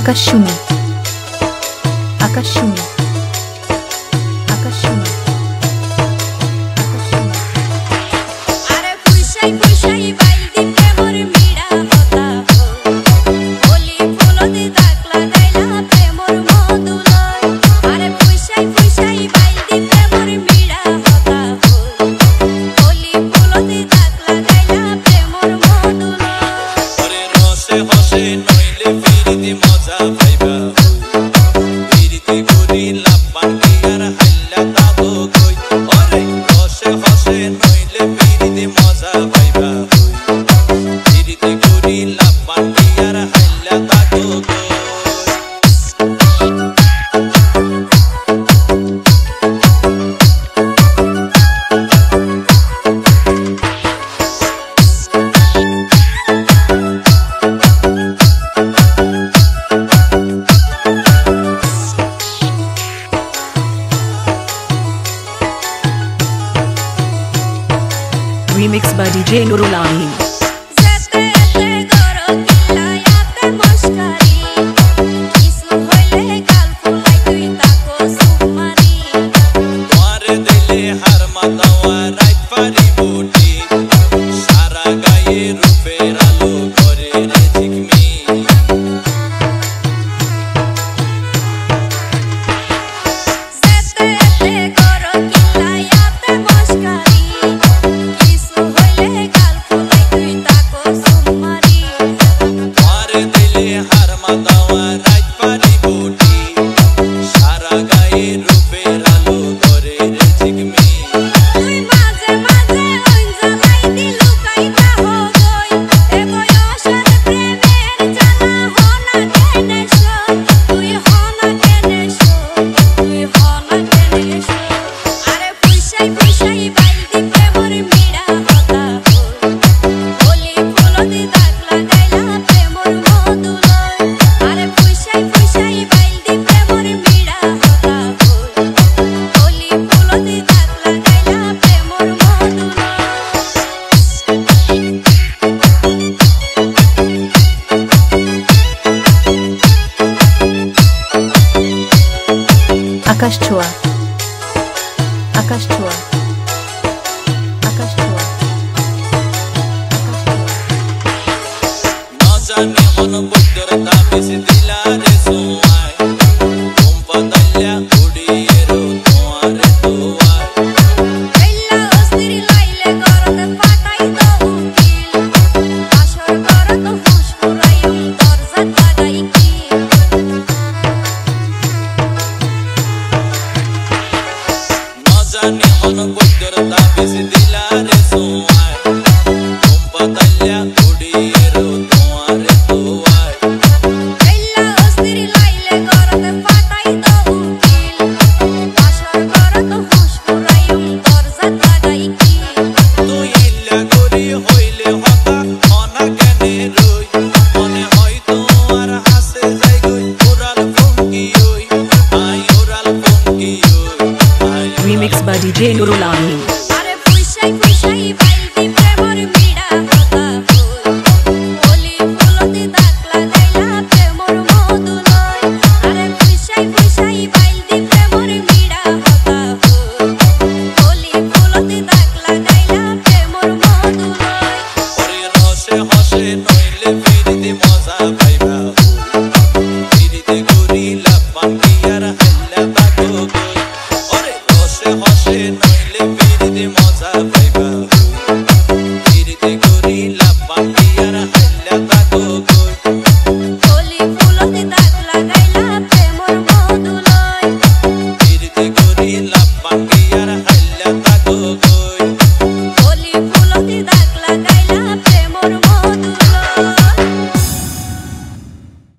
আকাশশুনি আকাশশুনি আকাশশুনি আকাশশুনি আরে ফুইসাই ফুইসাই বাইল দিতে মোর মিড়া কথা বলি ফুলতে দাগ লাগাইলা প্রেমর মধুলয় আরে ফুইসাই ফুইসাই বাইল দিতে মোর মিড়া কথা বলি ফুলতে দাগ লাগাইলা প্রেমর মধুলয় ওরে রসে হসে নইলে ফিরিতি মজা পাইবা ফিরিতি করি লাপান কি আর হাইলা তাতো কই ওরে রসে হসে নইলে ফিরিতি মজা পাইবা ফিরিতি করি লাপান কি আর হাইলা তাতো কই Remix by DJ Nurul Amin. আকাশ ছোঁয়া আকাশ ছোঁয়া আকাশ ছোঁয়া না জানি অনবদ্যর তাবিজ দিলা রে সোয়াই কম্পাদাল্লা উড়িয়ে রো তোমারে তোয়াই এল্লা অস্থির লাইলে গরতে ফাটাই দাও উকিল আসর গরত হুশ ফুরাইম দরজা লাগাই কি জানি অনবদ্যর তাবিজ দিলা রে সোয়াই কম্পাদাল্লা উড়িয়ে রো তোমারে তোয়াই এল্লা অস্থির লাইলে গরতে ফাটাই দাও উকিল আসর গরত হুশ ফুরাইম দরজা লাগাই কি তুই ইল্লা করি হইলে হতা অনা কেনে রই মনে হয় তোমার হাসে যাই গই ওরাল ফঙ্কি ওই আই ওরাল ফঙ্কি ওই I Remix by DJ Nurul Amin. আরে ফুইসাই ফুইসাই বাইল দিতে মোর মিড়া কথা বলি ফুলতে দাগ লাগাইলা প্রেমর মধুলয় আরে ফুইসাই ফুইসাই বাইল দিতে মোর মিড়া কথা বলি ফুলতে দাগ লাগাইলা প্রেমর মধুলয় ওরে রসে হসে নইলে ফিরিতে মজা পাইবা ফিরিতে করি লাপান কি আর হাল্লা তাতো কই ওরে রসে হসে নইলে